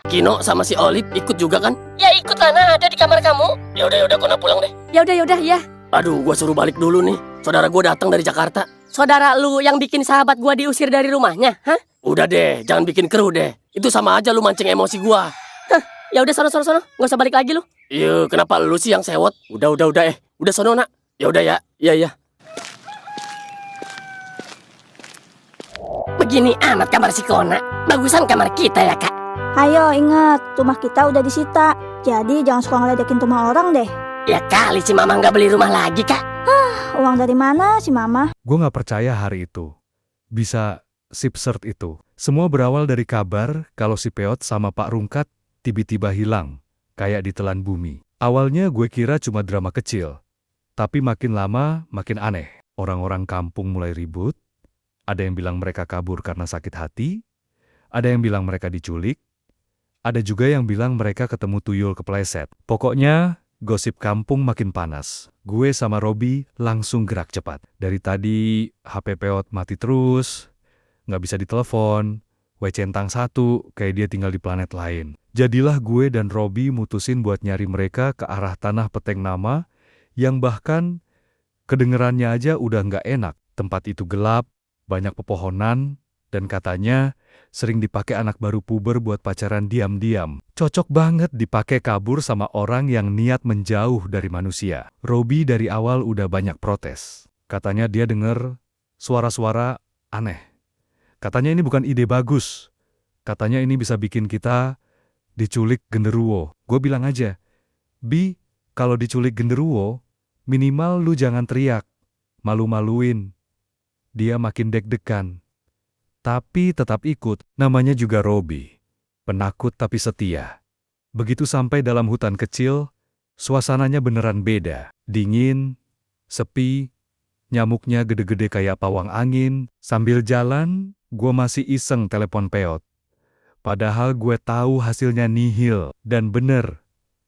Kino sama si Olip ikut juga kan? Ya ikut lah, nah ada di kamar kamu. Yaudah, Kona pulang deh. Yaudah ya. Aduh, gua suruh balik dulu nih. Saudara gua datang dari Jakarta. Saudara lu yang bikin sahabat gua diusir dari rumahnya, hah? Udah deh, jangan bikin keruh deh. Itu sama aja lu mancing emosi gua. Ya udah sono, nggak usah balik lagi lu. Iya, kenapa lu sih yang sewot? Udah, udah sono nak. Ya udah ya, iya. Begini amat kamar si Kona. Bagusan kamar kita ya kak. Ayo ingat, rumah kita udah disita. Jadi jangan suka ngeledekin rumah orang deh. Ya kali si Mama nggak beli rumah lagi kak. Uang dari mana si Mama? Gue gak percaya hari itu bisa sipsert itu. Semua berawal dari kabar kalau si Peot sama Pak Rungkat tiba-tiba hilang, kayak ditelan bumi. Awalnya gue kira cuma drama kecil, tapi makin lama makin aneh. Orang-orang kampung mulai ribut, ada yang bilang mereka kabur karena sakit hati, ada yang bilang mereka diculik, ada juga yang bilang mereka ketemu tuyul kepleset. Pokoknya, gosip kampung makin panas. Gue sama Robi langsung gerak cepat. Dari tadi HP Peot mati terus, nggak bisa ditelepon, centang satu kayak dia tinggal di planet lain. Jadilah gue dan Robi mutusin buat nyari mereka ke arah tanah Peteng Nama yang bahkan kedengerannya aja udah nggak enak. Tempat itu gelap, banyak pepohonan, dan katanya sering dipakai anak baru puber buat pacaran diam-diam. Cocok banget dipakai kabur sama orang yang niat menjauh dari manusia. Robi dari awal udah banyak protes. Katanya dia denger suara-suara aneh. Katanya ini bukan ide bagus. Katanya ini bisa bikin kita diculik genderuwo. Gue bilang aja, Bi, kalau diculik genderuwo, minimal lu jangan teriak, malu-maluin. Dia makin deg-degan. Tapi tetap ikut, namanya juga Robi. Penakut tapi setia. Begitu sampai dalam hutan kecil, suasananya beneran beda. Dingin, sepi, nyamuknya gede-gede kayak pawang angin. Sambil jalan, gue masih iseng telepon Peot. Padahal gue tahu hasilnya nihil, dan bener,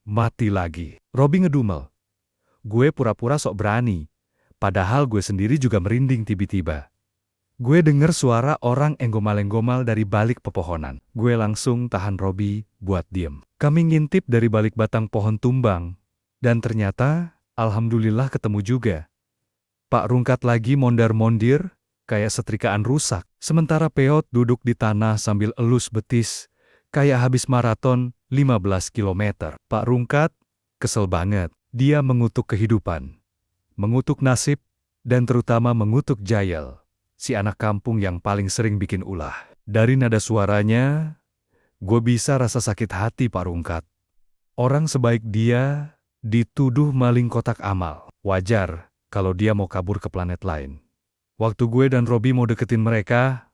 mati lagi. Robi ngedumel. Gue pura-pura sok berani, padahal gue sendiri juga merinding tiba-tiba. Gue denger suara orang enggomal-enggomal dari balik pepohonan. Gue langsung tahan Robi buat diem. Kami ngintip dari balik batang pohon tumbang. Dan ternyata, alhamdulillah ketemu juga. Pak Rungkat lagi mondar-mondir, kayak setrikaan rusak. Sementara Peot duduk di tanah sambil elus betis, kayak habis maraton 15 km. Pak Rungkat kesel banget. Dia mengutuk kehidupan, mengutuk nasib, dan terutama mengutuk Jayel, si anak kampung yang paling sering bikin ulah. Dari nada suaranya, gue bisa rasa sakit hati Pak Rungkat. Orang sebaik dia dituduh maling kotak amal. Wajar kalau dia mau kabur ke planet lain. Waktu gue dan Robi mau deketin mereka,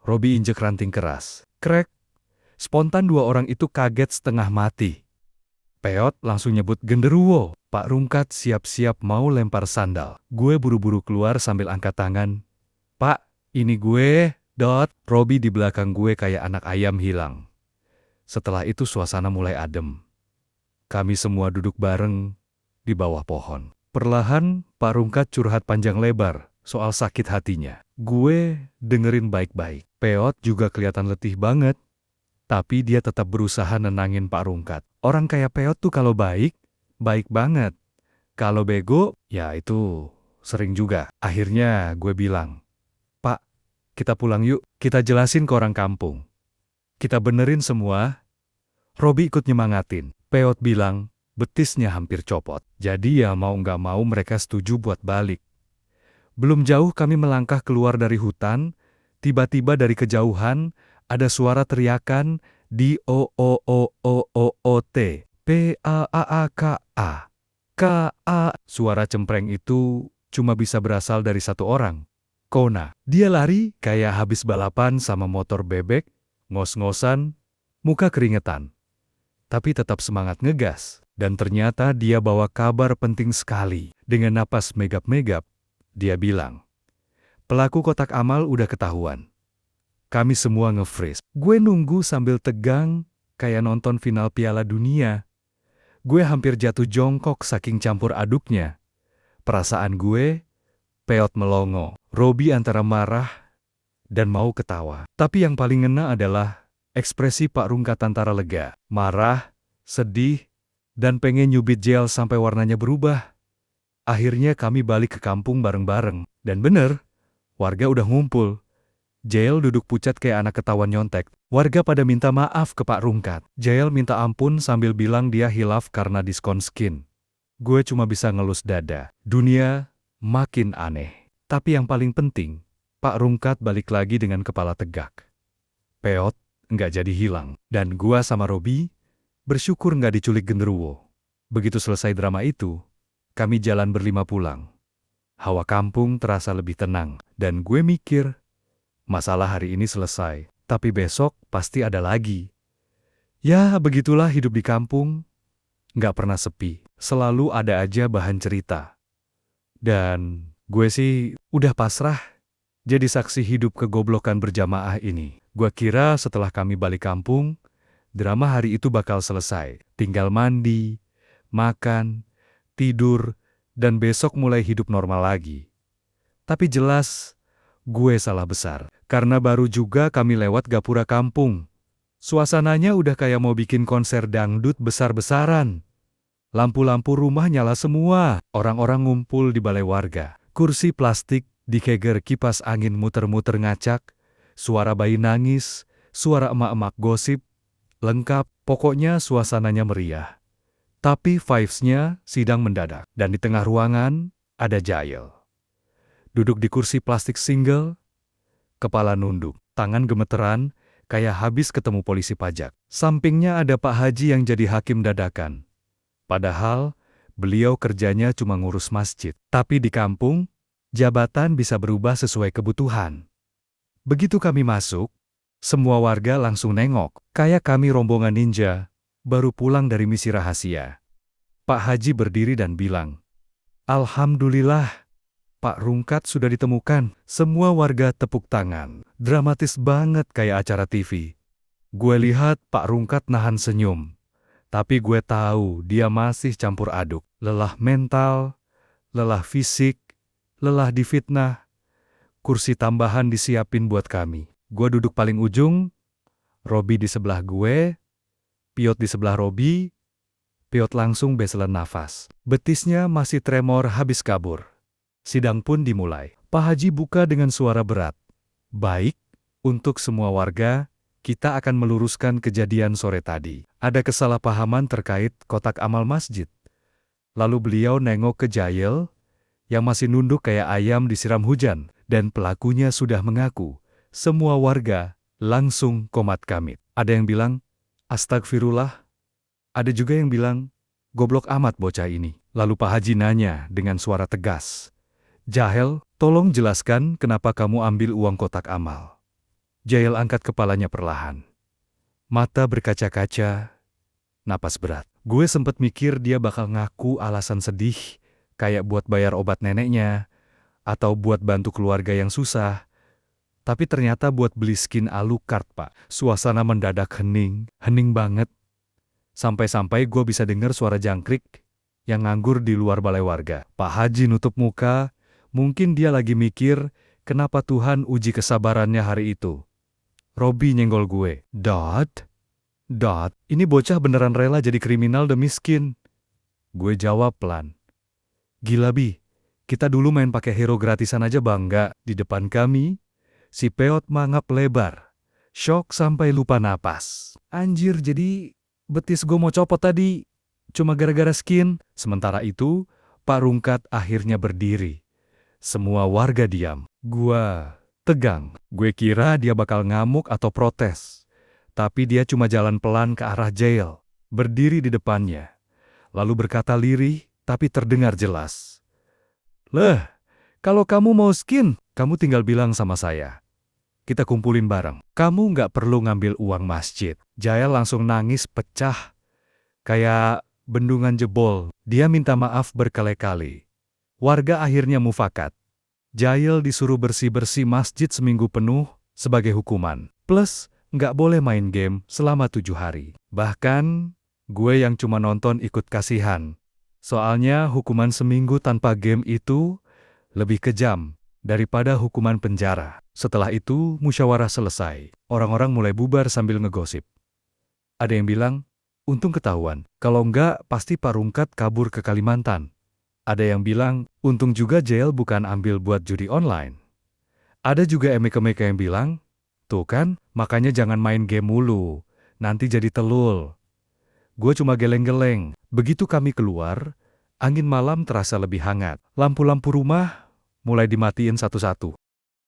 Robi injek ranting keras. Krek! Spontan dua orang itu kaget setengah mati. Peot langsung nyebut genderuwo. Pak Rungkat siap-siap mau lempar sandal. Gue buru-buru keluar sambil angkat tangan. Pak, ini gue, Dot. Robi di belakang gue kayak anak ayam hilang. Setelah itu suasana mulai adem. Kami semua duduk bareng di bawah pohon. Perlahan, Pak Rungkat curhat panjang lebar soal sakit hatinya. Gue dengerin baik-baik. Peot juga kelihatan letih banget, tapi dia tetap berusaha nenangin Pak Rungkat. Orang kayak Peot tuh kalau baik, baik banget. Kalau bego, ya itu sering juga. Akhirnya gue bilang, Pak, kita pulang yuk, kita jelasin ke orang kampung. Kita benerin semua. Robi ikut nyemangatin. Peot bilang, betisnya hampir copot. Jadi ya mau nggak mau mereka setuju buat balik. Belum jauh kami melangkah keluar dari hutan, tiba-tiba dari kejauhan, ada suara teriakan di O-O-O-O-O-O-T. P-A-A-A-K-A. K-A. Suara cempreng itu cuma bisa berasal dari satu orang. Kona. Dia lari kayak habis balapan sama motor bebek, ngos-ngosan, muka keringetan. Tapi tetap semangat ngegas. Dan ternyata dia bawa kabar penting sekali. Dengan napas megap-megap, dia bilang, pelaku kotak amal udah ketahuan. Kami semua nge-freeze. Gue nunggu sambil tegang, kayak nonton final Piala Dunia. Gue hampir jatuh jongkok saking campur aduknya. Perasaan gue, Peot melongo. Robi antara marah dan mau ketawa. Tapi yang paling ngena adalah Ekspresi Pak Rungkat antara lega, marah, sedih, dan pengen nyubit Jael sampai warnanya berubah. Akhirnya kami balik ke kampung bareng-bareng. Dan bener, warga udah ngumpul. Jael duduk pucat kayak anak ketahuan nyontek. Warga pada minta maaf ke Pak Rungkat. Jael minta ampun sambil bilang dia hilaf karena diskon skin. Gue cuma bisa ngelus dada. Dunia makin aneh. Tapi yang paling penting, Pak Rungkat balik lagi dengan kepala tegak. Peot nggak jadi hilang. Dan gua sama Robi bersyukur nggak diculik genderuwo. Begitu selesai drama itu, kami jalan berlima pulang. Hawa kampung terasa lebih tenang. Dan gue mikir, masalah hari ini selesai, tapi besok pasti ada lagi. Ya, begitulah hidup di kampung. Nggak pernah sepi, selalu ada aja bahan cerita. Dan gue sih udah pasrah jadi saksi hidup kegoblokan berjamaah ini. Gue kira setelah kami balik kampung, drama hari itu bakal selesai. Tinggal mandi, makan, tidur, dan besok mulai hidup normal lagi. Tapi jelas, gue salah besar. Karena baru juga kami lewat gapura kampung. Suasananya udah kayak mau bikin konser dangdut besar-besaran. Lampu-lampu rumah nyala semua. Orang-orang ngumpul di balai warga. Kursi plastik dikeger kipas angin muter-muter ngacak. Suara bayi nangis, suara emak-emak gosip. Lengkap, pokoknya suasananya meriah. Tapi vibes-nya sidang mendadak. Dan di tengah ruangan, ada Jael. Duduk di kursi plastik single, kepala nunduk, tangan gemeteran, kayak habis ketemu polisi pajak. Sampingnya ada Pak Haji yang jadi hakim dadakan. Padahal, beliau kerjanya cuma ngurus masjid. Tapi di kampung, jabatan bisa berubah sesuai kebutuhan. Begitu kami masuk, semua warga langsung nengok, kayak kami rombongan ninja, baru pulang dari misi rahasia. Pak Haji berdiri dan bilang, "Alhamdulillah, Pak Rungkat sudah ditemukan." Semua warga tepuk tangan. Dramatis banget kayak acara TV. Gue lihat Pak Rungkat nahan senyum. Tapi gue tahu dia masih campur aduk. Lelah mental, lelah fisik, lelah difitnah. Kursi tambahan disiapin buat kami. Gue duduk paling ujung, Robi di sebelah gue, Piot di sebelah Robi. Piot langsung beselan nafas. Betisnya masih tremor habis kabur. Sidang pun dimulai. Pak Haji buka dengan suara berat. "Baik, untuk semua warga, kita akan meluruskan kejadian sore tadi. Ada kesalahpahaman terkait kotak amal masjid." Lalu beliau nengok ke Jael, yang masih nunduk kayak ayam disiram hujan, dan pelakunya sudah mengaku. Semua warga langsung komat kamit. Ada yang bilang, "Astagfirullah." Ada juga yang bilang, "Goblok amat bocah ini." Lalu Pak Haji nanya dengan suara tegas, "Jael, tolong jelaskan kenapa kamu ambil uang kotak amal." Jael angkat kepalanya perlahan. Mata berkaca-kaca, napas berat. Gue sempet mikir dia bakal ngaku alasan sedih, kayak buat bayar obat neneknya, atau buat bantu keluarga yang susah. Tapi ternyata buat beli skin Alucard, Pak. Suasana mendadak hening banget. Sampai-sampai gue bisa dengar suara jangkrik yang nganggur di luar balai warga. Pak Haji nutup muka, mungkin dia lagi mikir kenapa Tuhan uji kesabarannya hari itu. Robi nyenggol gue. Dot, ini bocah beneran rela jadi kriminal demi skin." Gue jawab pelan, "Gila Bi, kita dulu main pakai hero gratisan aja bangga." Di depan kami, si Peot mangap lebar. Shock sampai lupa napas. "Anjir, jadi betis gue mau copot tadi cuma gara-gara skin." Sementara itu, Pak Rungkat akhirnya berdiri. Semua warga diam. Gua tegang. Gue kira dia bakal ngamuk atau protes. Tapi dia cuma jalan pelan ke arah Jael, berdiri di depannya. Lalu berkata lirih, tapi terdengar jelas, "Leh, kalau kamu mau skin, kamu tinggal bilang sama saya. Kita kumpulin bareng. Kamu nggak perlu ngambil uang masjid." Jael langsung nangis pecah, kayak bendungan jebol. Dia minta maaf berkali-kali. Warga akhirnya mufakat. Jael disuruh bersih-bersih masjid seminggu penuh sebagai hukuman. Plus, nggak boleh main game selama 7 hari. Bahkan, gue yang cuma nonton ikut kasihan. Soalnya hukuman seminggu tanpa game itu lebih kejam daripada hukuman penjara. Setelah itu, musyawarah selesai. Orang-orang mulai bubar sambil ngegosip. Ada yang bilang, untung ketahuan. Kalau enggak, pasti Pak Rungkat kabur ke Kalimantan. Ada yang bilang, untung juga jail bukan ambil buat judi online. Ada juga emek-emek yang bilang, tuh kan, makanya jangan main game mulu. Nanti jadi telul. Gue cuma geleng-geleng. Begitu kami keluar, angin malam terasa lebih hangat. Lampu-lampu rumah mulai dimatiin satu-satu.